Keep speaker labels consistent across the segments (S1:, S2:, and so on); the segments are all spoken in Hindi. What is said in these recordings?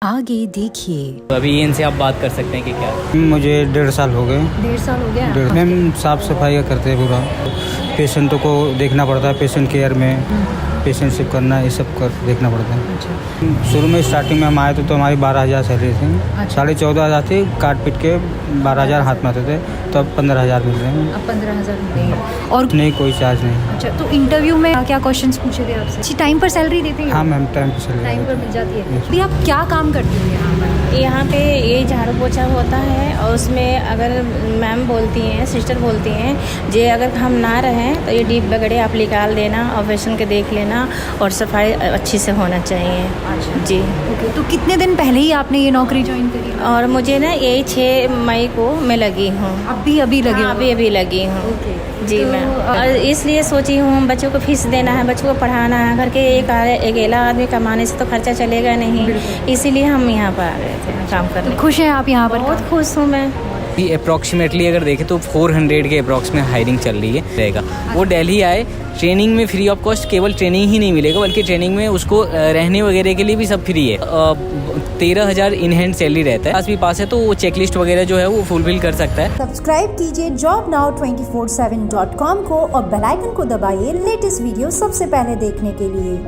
S1: आगे देखिए।
S2: अभी इनसे आप बात कर सकते हैं कि क्या?
S3: मुझे 1.5 साल हो गए।
S1: 1.5 साल हो गया।
S3: मैम साफ़ सफाई करते हैं पूरा, पेशेंटों को देखना पड़ता है, पेशेंट केयर में पेशेंटशिप करना, ये सब कर देखना पड़ता है।
S1: अच्छा।
S3: शुरू में स्टार्टिंग में हम आए थे तो हमारी 12,000 सैलरी थी।
S1: अच्छा।
S3: 14,500 थी, काट पीट के 12,000 हाथ में आते थे, तो अब 15,000 मिल रहे हैं।
S1: अब 15,000 मिल रही है। और
S3: नहीं, कोई चार्ज नहीं।
S1: अच्छा, तो इंटरव्यू में क्या क्वेश्चंस पूछे थे आपसे? अच्छी टाइम पर सैलरी देते हैं?
S3: हाँ मैम, टाइम पर सैलरी
S1: टाइम पर मिल जाती है।
S3: Yes.
S1: अभी आप क्या काम करती हो यहाँ पर?
S4: यहाँ पे ये झाड़ू पोछा होता है और उसमें अगर मैम बोलती हैं, सिस्टर बोलती हैं जे अगर हम ना रहें तो ये डीप वगैरह आप निकाल देना और पेशेंट के देख लेना और सफाई अच्छी से होना चाहिए।
S1: अच्छा
S4: जी।
S1: ओके, तो कितने दिन पहले ही आपने ये नौकरी ज्वाइन करी?
S4: और मुझे ना यही 6 मई को मैं लगी हूँ।
S1: अभी लगे हो?
S4: अभी लगी हूँ।
S1: ओके।
S4: जी
S1: तो,
S4: मैम, और इसलिए सोची हूँ बच्चों को फीस देना है, बच्चों को पढ़ाना है, घर के एक अकेला आदमी कमाने से तो खर्चा चलेगा नहीं, इसीलिए हम यहाँ पर आ गए थे काम करने।
S1: तो खुश हैं आप यहाँ पर?
S4: बहुत खुश हूँ मैं।
S2: अभी अप्रॉक्सीमेटली अगर देखें तो 400 के अप्रॉक्स में हायरिंग चल रही है रहेगा। वो दिल्ली आए, ट्रेनिंग में फ्री ऑफ कॉस्ट, केवल ट्रेनिंग ही नहीं मिलेगा बल्कि ट्रेनिंग में उसको रहने वगैरह के लिए भी सब फ्री है। 13,000 इन हैंड सैलरी रहता है। पास है तो वो चेकलिस्ट वगैरह जो है वो फुलफिल कर सकता है।
S5: सब्सक्राइब कीजिए jobnow247.com को और बेल आइकन को दबाइए लेटेस्ट वीडियो सबसे पहले देखने के लिए।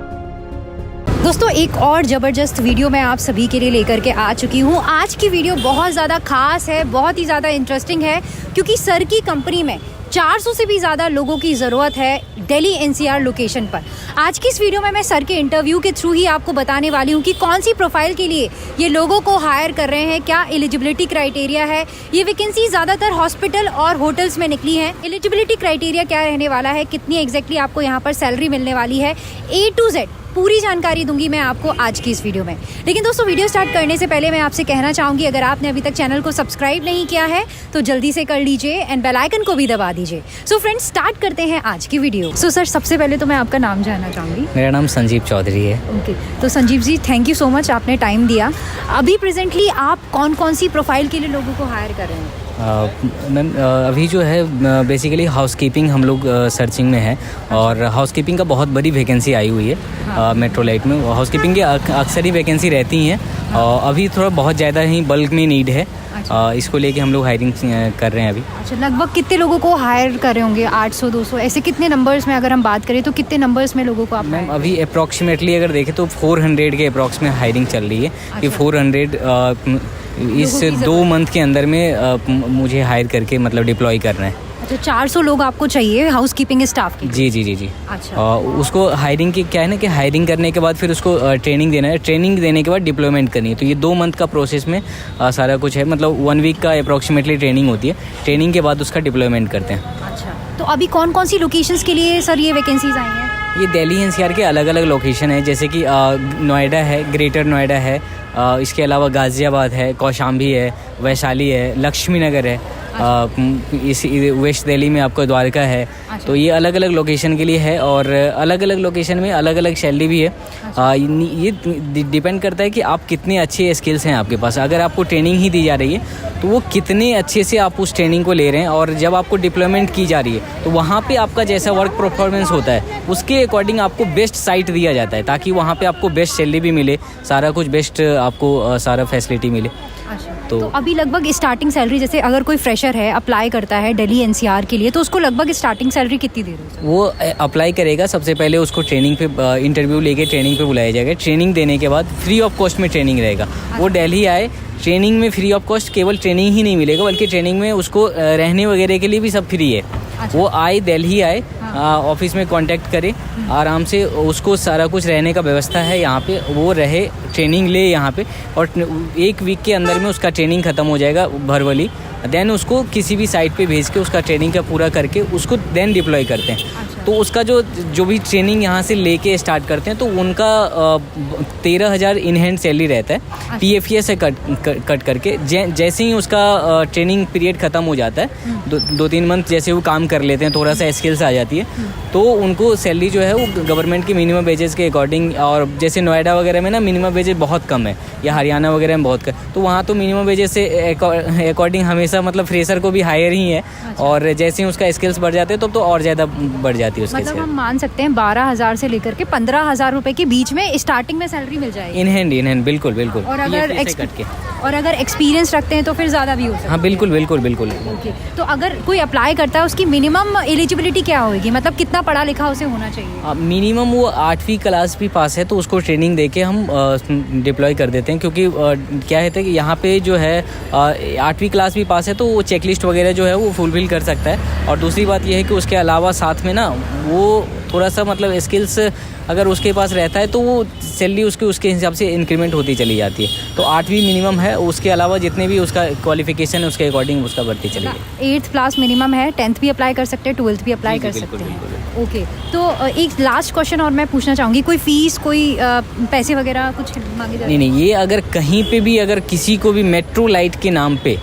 S1: दोस्तों, एक और ज़बरदस्त वीडियो मैं आप सभी के लिए लेकर के आ चुकी हूँ। आज की वीडियो बहुत ज़्यादा खास है, बहुत ही ज़्यादा इंटरेस्टिंग है, क्योंकि सर की कंपनी में 400 से भी ज़्यादा लोगों की ज़रूरत है दिल्ली NCR लोकेशन पर। आज की इस वीडियो में मैं सर के इंटरव्यू के थ्रू ही आपको बताने वाली हूँ कि कौन सी प्रोफाइल के लिए ये लोगों को हायर कर रहे हैं, क्या एलिजिबिलिटी क्राइटेरिया है। ये वैकेंसी ज़्यादातर हॉस्पिटल और होटल्स में निकली है। एलिजिबिलिटी क्राइटेरिया क्या रहने वाला है, कितनी एग्जैक्टली आपको यहाँ पर सैलरी मिलने वाली है, A to Z पूरी जानकारी दूंगी मैं आपको आज की इस वीडियो में। लेकिन दोस्तों, वीडियो स्टार्ट करने से पहले मैं आपसे कहना चाहूँगी, अगर आपने अभी तक चैनल को सब्सक्राइब नहीं किया है तो जल्दी से कर लीजिए एंड बेल आइकन को भी दबा दीजिए। सो फ्रेंड्स, स्टार्ट करते हैं आज की वीडियो। सो सर, सबसे पहले तो मैं आपका नाम जानना चाहूँगी।
S2: मेरा नाम संजीव चौधरी है।
S1: ओके, तो Sanjeev ji, thank you so much, आपने टाइम दिया। अभी प्रेजेंटली आप कौन कौन सी प्रोफाइल के लिए लोगों को हायर कर रहे हैं?
S2: मैम, अभी जो है बेसिकली हाउसकीपिंग हम लोग सर्चिंग में है और हाउसकीपिंग का बहुत बड़ी वैकेंसी आई हुई है। मेट्रोलाइट में हाउसकीपिंग की अक्सर ही वैकेंसी रहती हैं और अभी थोड़ा बहुत ज़्यादा ही बल्क में नीड है। इसको लेके हम लोग हायरिंग कर रहे हैं अभी।
S1: अच्छा, लगभग कितने लोगों को हायर कर रहे होंगे? 800 200 ऐसे कितने नंबर्स में अगर हम बात करें तो कितने नंबर्स में लोगों को आप?
S2: मैम, अभी अप्रॉक्सीमेटली अगर देखें तो 400 के अप्रॉक्स में हायरिंग चल रही है। कि 400 इस 2 मंथ के अंदर में मुझे हायर करके मतलब डिप्लॉय करना है।
S1: अच्छा, 400 लोग आपको चाहिए हाउसकीपिंग स्टाफ की?
S2: जी।
S1: अच्छा।
S2: उसको हायरिंग की क्या है ना कि हायरिंग करने के बाद फिर उसको ट्रेनिंग देना है, ट्रेनिंग देने के बाद डिप्लॉयमेंट करनी है। तो ये 2 मंथ का प्रोसेस में सारा कुछ है, मतलब 1 वीक का अप्रॉक्सीमेटली ट्रेनिंग होती है। ट्रेनिंग के बाद उसका डिप्लॉयमेंट करते हैं।
S1: अच्छा, तो अभी कौन कौन सी लोकेशंस के लिए सर ये वैकेंसीज आई हैं?
S2: ये दिल्ली NCR के अलग अलग लोकेशन है, जैसे कि नोएडा है, ग्रेटर नोएडा है, इसके अलावा गाज़ियाबाद है, कौशाम्बी है, वैशाली है, लक्ष्मी नगर है, इस वेस्ट दिल्ली में आपको द्वारका है।
S1: अच्छा।
S2: तो ये अलग अलग लोकेशन के लिए है और अलग अलग लोकेशन में अलग अलग सैलरी भी है।
S1: अच्छा।
S2: ये डिपेंड करता है कि आप कितने अच्छे स्किल्स हैं आपके पास। अगर आपको ट्रेनिंग ही दी जा रही है तो वो कितने अच्छे से आप उस ट्रेनिंग को ले रहे हैं, और जब आपको डिप्लॉयमेंट की जा रही है तो वहाँ पे आपका जैसा वर्क परफॉर्मेंस होता है उसके अकॉर्डिंग आपको बेस्ट साइट दिया जाता है, ताकि वहाँ पे आपको बेस्ट सैलरी भी मिले, सारा कुछ बेस्ट आपको सारा फैसिलिटी मिले।
S1: अच्छा,
S2: तो
S1: अभी लगभग स्टार्टिंग सैलरी, जैसे अगर कोई फ्रेशर है अप्लाई करता है दिल्ली NCR के लिए, तो उसको लगभग स्टार्टिंग सैलरी कितनी दे रहे हो?
S2: वो अप्लाई करेगा, सबसे पहले उसको ट्रेनिंग पे इंटरव्यू लेके ट्रेनिंग पे बुलाया जाएगा। ट्रेनिंग देने के बाद फ्री ऑफ कॉस्ट में ट्रेनिंग रहेगा। वो दिल्ली आए, ट्रेनिंग में फ्री ऑफ कॉस्ट, केवल ट्रेनिंग ही नहीं मिलेगा बल्कि ट्रेनिंग में उसको रहने वगैरह के लिए भी सब फ्री है।
S1: अच्छा।
S2: वो आए, दिल्ली आए, ऑफिस में कांटेक्ट करे, आराम से उसको सारा कुछ रहने का व्यवस्था है यहाँ पे, वो रहे, ट्रेनिंग ले यहाँ पे, और 1 वीक के अंदर में उसका ट्रेनिंग ख़त्म हो जाएगा भरवली। देन उसको किसी भी साइट पे भेज के उसका ट्रेनिंग का पूरा करके उसको देन डिप्लॉय करते हैं।
S1: अच्छा।
S2: तो उसका जो भी ट्रेनिंग यहाँ से लेके स्टार्ट करते हैं तो उनका 13,000 इन हैंड सैलरी रहता है।
S1: अच्छा।
S2: PFE से कट करके जैसे ही उसका ट्रेनिंग पीरियड ख़त्म हो जाता है, 2-3 मंथ जैसे वो काम कर लेते हैं, थोड़ा सा स्किल्स आ जाती है, तो उनको सैलरी जो है वो गवर्नमेंट के मिनिमम वेजेस के अकॉर्डिंग, और जैसे नोएडा वगैरह में ना मिनिमम वेजेस बहुत कम है, या हरियाणा वगैरह में बहुत कम, तो वहाँ तो मिनिमम वेजेस से अकॉर्डिंग हमेशा मतलब फ्रेशर को भी हायर ही है। और जैसे ही उसका स्किल्स बढ़ जाते हैं तो और ज़्यादा बढ़ जाती है। जाती है उसके
S1: मतलब
S2: साथ।
S1: हम मान सकते हैं 12,000 से लेकर के 15,000 रुपए के बीच में स्टार्टिंग में सैलरी मिल जाएगी।
S2: इन हैंड बिल्कुल बिल्कुल।
S1: और अगर
S2: PF से कट के।
S1: और अगर एक्सपीरियंस रखते हैं तो फिर ज़्यादा भी हो सकता है।
S2: हाँ बिल्कुल बिल्कुल बिल्कुल।
S1: ओके, तो अगर कोई अप्लाई करता है उसकी मिनिमम एलिजिबिलिटी क्या होगी, मतलब कितना पढ़ा लिखा उसे होना चाहिए?
S2: मिनिमम वो 8वीं क्लास भी पास है तो उसको ट्रेनिंग देके हम डिप्लॉय कर देते हैं, क्योंकि क्या है कि यहाँ पे जो है 8वीं क्लास भी पास है तो वो चेकलिस्ट वगैरह जो है वो फुलफिल कर सकता है। और दूसरी बात ये है कि उसके अलावा साथ में ना वो थोड़ा सा मतलब स्किल्स अगर उसके पास रहता है तो वो सैलरी उसके हिसाब से इंक्रीमेंट होती चली जाती है। तो 8वीं मिनिमम है, उसके अलावा जितने भी उसका क्वालिफिकेशन है उसके अकॉर्डिंग उसका बढ़ती चली जाएगी।
S1: 8th क्लास मिनिमम है, 10th भी अप्लाई कर सकते हैं, 12th भी अप्लाई कर
S2: बिल्कुल,
S1: सकते हैं।
S2: बिल्कुल।
S1: ओके, तो एक लास्ट क्वेश्चन और मैं पूछना चाहूँगी, कोई फीस, कोई पैसे वगैरह कुछ मांगे जाते हैं?
S2: नहीं, ये अगर कहीं पे भी अगर किसी को भी मेट्रो लाइट के नाम पे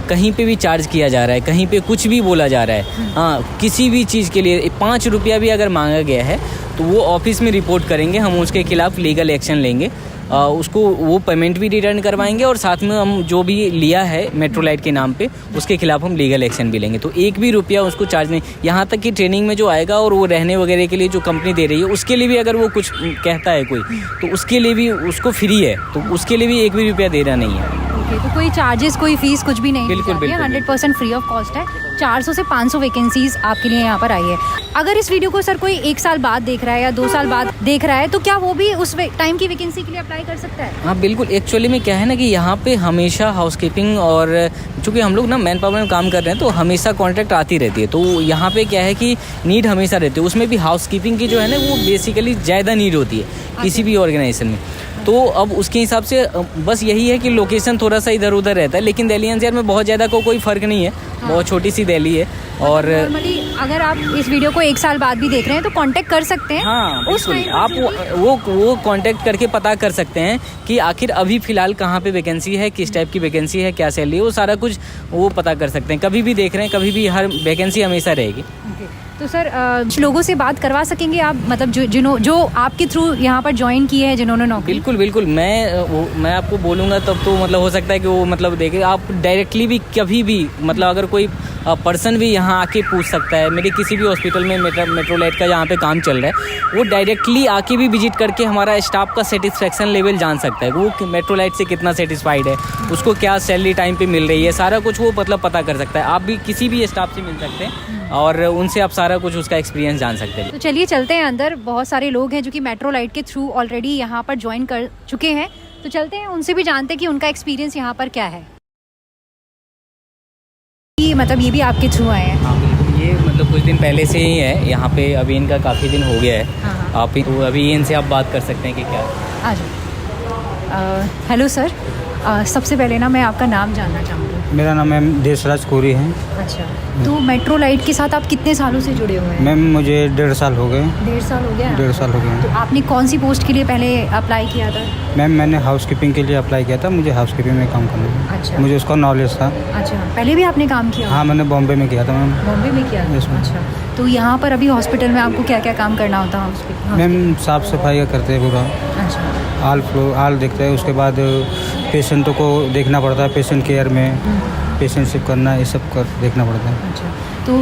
S2: कहीं पे भी चार्ज किया जा रहा है, कहीं पे कुछ भी बोला जा रहा है, हाँ किसी भी चीज़ के लिए 5 रुपया भी अगर मांगा गया है तो वो ऑफिस में रिपोर्ट करेंगे, हम उसके खिलाफ लीगल एक्शन लेंगे। उसको वो पेमेंट भी रिटर्न करवाएंगे और साथ में हम जो भी लिया है मेट्रो लाइट के नाम पे उसके खिलाफ हम लीगल एक्शन भी लेंगे। तो 1 भी रुपया उसको चार्ज नहीं, यहाँ तक कि ट्रेनिंग में जो आएगा और वो रहने वगैरह के लिए जो कंपनी दे रही है उसके लिए भी अगर वो कुछ कहता है कोई तो उसके लिए भी उसको फ्री है, तो उसके लिए भी 1 भी रुपया देना नहीं है।
S1: ओके, तो कोई चार्जेस, कोई फीस कुछ भी नहीं,
S2: बिल्कुल, बिल्कुल,
S1: 100% फ्री ऑफ कॉस्ट है। 400 से 500 वैकेंसीज आपके लिए यहाँ पर आई है। अगर इस वीडियो को सर कोई 1 साल बाद देख रहा है या 2 साल बाद देख रहा है तो क्या वो भी उस टाइम की वैकेंसी के लिए अप्लाई कर सकता है?
S2: हाँ बिल्कुल। एक्चुअली में क्या है ना कि यहाँ पे हमेशा हाउसकीपिंग और चूँकि हम लोग ना मैन पावर में काम कर रहे हैं तो हमेशा कॉन्ट्रैक्ट आती रहती है, तो यहाँ पे क्या है कि नीड हमेशा रहती है। उसमें भी हाउसकीपिंग की जो है ना वो बेसिकली ज़्यादा नीड होती है किसी भी ऑर्गेनाइजेशन में। तो अब उसके हिसाब से बस यही है कि लोकेशन थोड़ा सा इधर उधर रहता है, लेकिन दिल्ली एनसीआर में बहुत ज़्यादा कोई फ़र्क नहीं है। बहुत छोटी सी दिल्ली है। और
S1: नॉर्मली अगर आप इस वीडियो को 1 साल बाद भी देख रहे हैं तो कांटेक्ट कर सकते हैं।
S2: हाँ
S1: उस
S2: बिल्कुल,
S1: टाइम
S2: आप वो कांटेक्ट करके पता कर सकते हैं कि आखिर अभी फ़िलहाल कहाँ पे वैकेंसी है, किस टाइप की वैकेंसी है, क्या सैलरी है, वो सारा कुछ वो पता कर सकते हैं। कभी भी देख रहे हैं, कभी भी हर वैकेंसी हमेशा रहेगी।
S1: तो सर लोगों से बात करवा सकेंगे आप, मतलब जो आपके थ्रू यहाँ पर ज्वाइन किए हैं जिन्होंने नौकरी?
S2: बिल्कुल बिल्कुल, मैं आपको बोलूँगा तब तो मतलब हो सकता है कि वो मतलब देखे। आप डायरेक्टली भी कभी भी मतलब अगर कोई पर्सन भी यहाँ आके पूछ सकता है। मेरे किसी भी हॉस्पिटल में मेट्रो लाइट का यहाँ पे काम चल रहा है, वो डायरेक्टली आके भी विजिट करके हमारा स्टाफ का सेटिस्फेक्शन लेवल जान सकता है, वो मेट्रो लाइट से कितना सेटिस्फाइड है, उसको क्या सैलरी टाइम पे मिल रही है, सारा कुछ वो मतलब पता कर सकता है। आप भी किसी भी स्टाफ से मिल सकते हैं और उनसे आप सारा कुछ उसका एक्सपीरियंस जान सकते हैं।
S1: तो चलिए चलते हैं अंदर। बहुत सारे लोग हैं जो कि मेट्रो लाइट के थ्रू ऑलरेडी यहाँ पर ज्वाइन कर चुके हैं, तो चलते हैं उनसे भी जानते हैं कि उनका एक्सपीरियंस यहाँ पर क्या है। मतलब ये भी आपके थ्रू आए हैं?
S2: हाँ बिल्कुल, ये मतलब कुछ दिन पहले से ही है यहाँ पे, अभी इनका काफ़ी दिन हो गया है।
S1: हाँ।
S2: आप तो अभी इनसे आप बात कर सकते हैं कि क्या।
S1: आ जाओ। हेलो सर, सबसे पहले ना मैं आपका नाम जानना चाहूँगी।
S3: मेरा नाम मैम देशराज कोरी है।
S1: अच्छा, तो मेट्रो लाइट के साथ आप कितने सालों से जुड़े हुए हैं?
S3: मैम मुझे 1.5 साल हो गए।
S1: 1.5 साल हो गया?
S3: 1.5 साल हो गए।
S1: तो आपने कौन सी पोस्ट के लिए पहले अप्लाई किया था?
S3: मैम मैंने हाउसकीपिंग के लिए अप्लाई किया था, मुझे हाउसकीपिंग में काम करना है।
S1: अच्छा।
S3: मुझे उसका नॉलेज था।
S1: अच्छा, पहले भी आपने काम किया?
S3: हाँ मैंने बॉम्बे में किया था मैम।
S1: बॉम्बे में किया?
S3: Yes, ma'am।
S1: अच्छा, तो यहाँ पर अभी हॉस्पिटल में आपको क्या क्या काम करना होता है हॉस्पिटल?
S3: मैम साफ़ सफाई करते हैं पूरा,
S1: अच्छा।
S3: आल देखते हैं, उसके बाद पेशेंटों को देखना पड़ता है, पेशेंट केयर में पेशेंट शिफ्ट करना, ये सब देखना पड़ता है।
S1: अच्छा, तो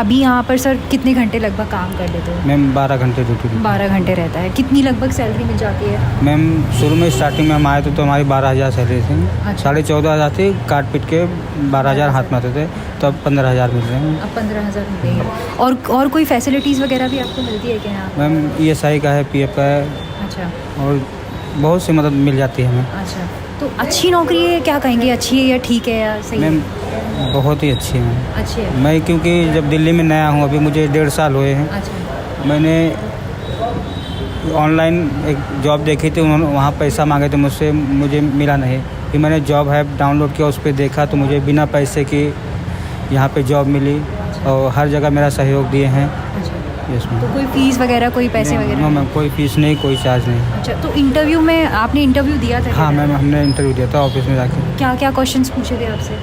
S1: अभी यहाँ पर सर कितने घंटे लगभग काम कर लेते हो?
S3: मैम 12 घंटे ड्यूटी।
S1: 12 घंटे रहता है। कितनी लगभग सैलरी मिल जाती है?
S3: मैम शुरू में स्टार्टिंग में हम आए थे तो हमारी 12,000 सैलरी थी।
S1: अच्छा।
S3: 14,500 थी, काट पीट के 12,000 हाथ में आते थे, तो अब 15,000 मिल रहे हैं।
S1: अब 15,000 मिल रही है। और कोई फैसिलिटीज़ वगैरह भी आपको मिलती है क्या यहाँ?
S3: मैम ESI का है, PF का है,
S1: अच्छा।
S3: और बहुत सी मदद मिल जाती है हमें।
S1: अच्छा, तो अच्छी नौकरी है, क्या कहेंगे, अच्छी है या ठीक है या सही है?
S3: मैम बहुत ही अच्छी है मैम।
S1: अच्छी है।
S3: मैं क्योंकि जब दिल्ली में नया हूँ, अभी मुझे 1.5 साल हुए हैं।
S1: अच्छा।
S3: मैंने ऑनलाइन एक जॉब देखी थी, उन्होंने वहाँ पैसा मांगे थे मुझसे, मुझे मिला नहीं। फिर मैंने जॉब ऐप डाउनलोड किया, उस पर देखा तो मुझे बिना पैसे की यहाँ पे जॉब मिली और हर जगह मेरा सहयोग दिए हैं।
S1: अच्छा,
S3: यस मैम।
S1: तो कोई फीस वगैरह, कोई पैसे वगैरह?
S3: नो मैम, कोई फीस नहीं, कोई चार्ज नहीं।
S1: अच्छा, तो इंटरव्यू में आपने इंटरव्यू दिया था?
S3: हाँ मैम, हमने इंटरव्यू दिया था ऑफिस में जाके।
S1: क्या क्या क्वेश्चंस पूछे थे आपसे?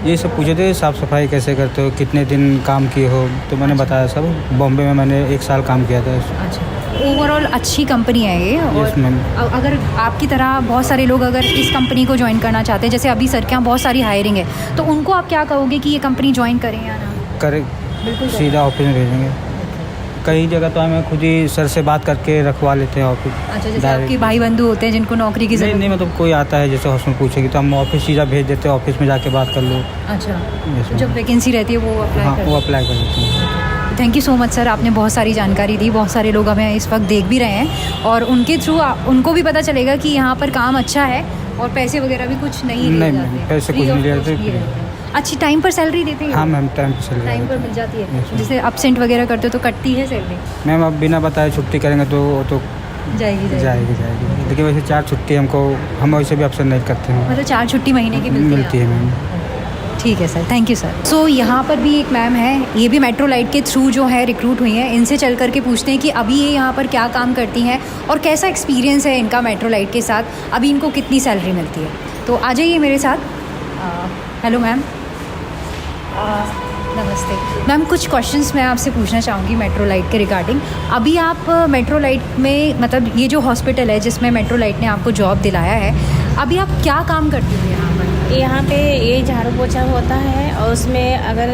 S3: ये सब पूछे थे, साफ़ सफाई कैसे करते हो, कितने दिन काम किए हो, तो मैंने बताया सब। बॉम्बे में मैंने 1 साल काम किया था।
S1: अच्छा, ओवरऑल अच्छी कंपनी है ये। और
S3: Yes, ma'am।
S1: अगर आपकी तरह बहुत सारे लोग अगर इस कंपनी को ज्वाइन करना चाहते हैं, जैसे अभी सर के यहाँ बहुत सारी हायरिंग है, तो उनको आप क्या कहोगे कि ये कंपनी ज्वाइन करें या ना
S3: करे?
S1: बिल्कुल
S3: सीधा ऑफिस में भेजेंगे, कई जगह तो हमें खुद ही सर से बात करके रखवा लेते हैं ऑफिस।
S1: अच्छा, जैसे
S3: डायरेक्ट।
S1: आपके भाई बंधु होते हैं जिनको नौकरी की
S3: नहीं
S1: जरूरत
S3: नहीं, मतलब कोई आता है जैसे हॉस्पिटल पूछेगी तो हम ऑफिस सीधा भेज देते हैं, ऑफिस में जाके बात कर लो।
S1: अच्छा,
S3: Yes,
S1: तो जब वैकेंसी रहती है वो अप्लाई
S3: हाँ
S1: कर
S3: वो अप्लाई कर देते हैं।
S1: Thank you so much sir, आपने बहुत सारी जानकारी दी। बहुत सारे लोग हमें इस वक्त देख भी रहे हैं और उनके थ्रू उनको भी पता चलेगा कि यहाँ पर काम अच्छा है और पैसे वगैरह भी कुछ नहीं लिए
S3: नहीं,
S1: जाते
S3: नहीं,
S1: हैं।
S3: पैसे
S1: Free
S3: कुछ
S1: of
S3: नहीं लिए
S1: cost
S3: जाते।
S1: लिए रहते हैं। अच्छी टाइम पर सैलरी देते हैं?
S3: हाँ मैम, टाइम पर चल
S1: टाइम
S3: रहा
S1: पर
S3: है।
S1: मिल जाती है।
S3: Yes, ma'am।
S1: जैसे एब्सेंट वगैरह करते हो तो कटती है सैलरी?
S3: मैम अब बिना बताए छुट्टी करेंगे तो वो तो
S1: जाएगी
S3: जाएगी। लेकिन वैसे 4 छुट्टी हमको, हम वैसे भी अवसर नहीं करते हैं।
S1: मतलब 4 छुट्टी महीने की मिलती
S3: है मैम।
S1: ठीक है सर, थैंक यू सर। सो यहाँ पर भी एक मैम है, ये भी मेट्रो लाइट के थ्रू जो है रिक्रूट हुई हैं। इनसे चल करके पूछते हैं कि अभी ये यहाँ पर क्या काम करती हैं और कैसा एक्सपीरियंस है इनका मेट्रो लाइट के साथ, अभी इनको कितनी सैलरी मिलती है। तो आ जाइए मेरे साथ। हेलो मैम, नमस्ते मैम। कुछ क्वेश्चंस मैं आपसे पूछना चाहूँगी मेट्रो लाइट के रिगार्डिंग। अभी आप मेट्रो लाइट में, मतलब ये जो हॉस्पिटल है जिसमें मेट्रो लाइट ने आपको जॉब दिलाया है, अभी आप क्या काम करती हो यहाँ पर?
S4: यहाँ पे ये झाड़ू पोछा होता है और उसमें अगर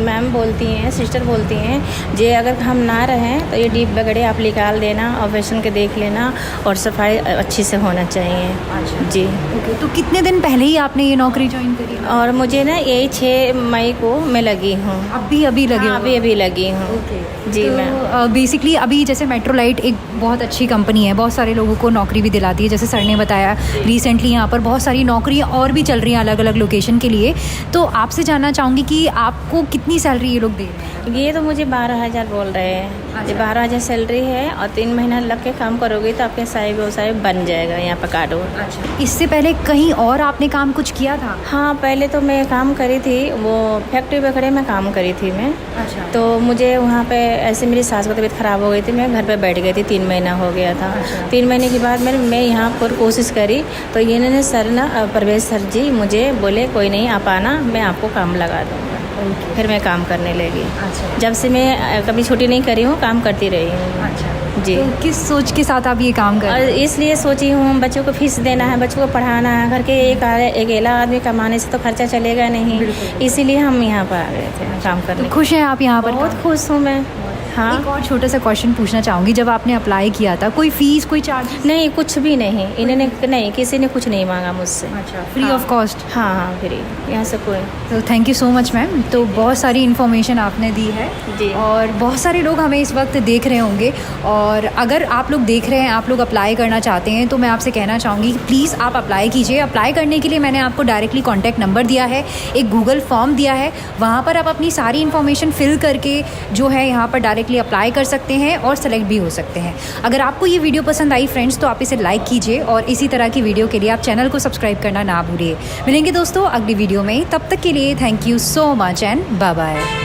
S4: मैम बोलती हैं, सिस्टर बोलती हैं जे अगर हम ना रहें तो ये डीप बगड़े आप निकाल देना और पेशेंट के देख लेना और सफाई अच्छी से होना चाहिए।
S1: अच्छा
S4: जी।
S1: ओके, तो कितने दिन पहले ही आपने ये नौकरी ज्वाइन करी?
S4: और मुझे ना यही 6 मई को मैं लगी हूँ।
S1: अभी लगे
S4: हाँ,
S1: हो?
S4: अभी लगी हूँ। जी मैम।
S1: तो बेसिकली अभी जैसे मेट्रो लाइट एक बहुत अच्छी कंपनी है, बहुत सारे लोगों को नौकरी भी दिलाती है। जैसे सर ने बताया रिसेंटली यहाँ पर बहुत सारी नौकरियाँ और भी चल रही हैं अलग अलग लोकेशन के लिए। तो आपसे जानना चाहूँगी कि आपको कितनी सैलरी ये लोग दे रहे हैं?
S4: ये तो मुझे 12,000 बोल रहे हैं।
S1: अच्छा।
S4: ये 12,000 सैलरी है और 3 महीना लग के काम करोगे तो आपके साई व्यवसाय बन जाएगा यहाँ पर कार्ड।
S1: अच्छा, इससे पहले कहीं और आपने काम कुछ किया था?
S4: हाँ, पहले तो मैं काम करी थी, वो फैक्ट्री वगैरह में काम करी थी मैं।
S1: अच्छा।
S4: तो मुझे वहाँ पे ऐसे मेरी सास की तबीयत ख़राब हो गई थी, मैं घर पे बैठ गई थी, 3 महीना हो गया था।
S1: अच्छा।
S4: 3 महीने के बाद मैं यहाँ पर कोशिश करी तो इन्होंने सर ना परवेज सर जी मुझे बोले कोई नहीं आप आना, मैं आपको काम लगा दूँगा। फिर मैं काम करने लगी।
S1: अच्छा।
S4: जब से मैं कभी छुट्टी नहीं करी हूँ, काम करती रही हूँ।
S1: अच्छा
S4: जी।
S1: तो किस सोच के साथ आप ये काम कर
S4: और
S1: रहे हैं?
S4: इसलिए सोची हूँ बच्चों को फीस देना है, बच्चों को पढ़ाना है, घर के एक अकेला आदमी कमाने से तो खर्चा चलेगा नहीं, इसीलिए हम यहाँ पर आ गए थे काम करने।
S1: तो खुश हैं आप यहाँ पर?
S4: बहुत खुश हूँ मैं। हाँ।
S1: एक और छोटा सा क्वेश्चन पूछना चाहूँगी, जब आपने अप्लाई किया था कोई फीस, कोई चार्ज?
S4: नहीं, कुछ भी नहीं, इन्होंने नहीं, किसी ने कुछ नहीं मांगा मुझसे।
S1: अच्छा, फ्री ऑफ कॉस्ट?
S4: हाँ हाँ, फ्री, यहाँ से कोई।
S1: तो thank you so much ma'am. तो बहुत सारी इन्फॉर्मेशन आपने दी है
S4: जी।
S1: और बहुत सारे लोग हमें इस वक्त देख रहे होंगे और अगर आप लोग देख रहे हैं, आप लोग अप्लाई करना चाहते हैं तो मैं आपसे कहना चाहूँगी प्लीज़ आप अप्लाई कीजिए। अप्लाई करने के लिए मैंने आपको डायरेक्टली कॉन्टैक्ट नंबर दिया है, एक गूगल फॉर्म दिया है, वहाँ पर आप अपनी सारी इन्फॉर्मेशन फिल करके जो है यहाँ पर डायरेक्टली अप्लाई कर सकते हैं और सेलेक्ट भी हो सकते हैं। अगर आपको ये वीडियो पसंद आई फ्रेंड्स तो आप इसे लाइक कीजिए और इसी तरह की वीडियो के लिए आप चैनल को सब्सक्राइब करना ना भूलिए। मिलेंगे दोस्तों अगली वीडियो में, तब तक के लिए thank you so much and bye bye.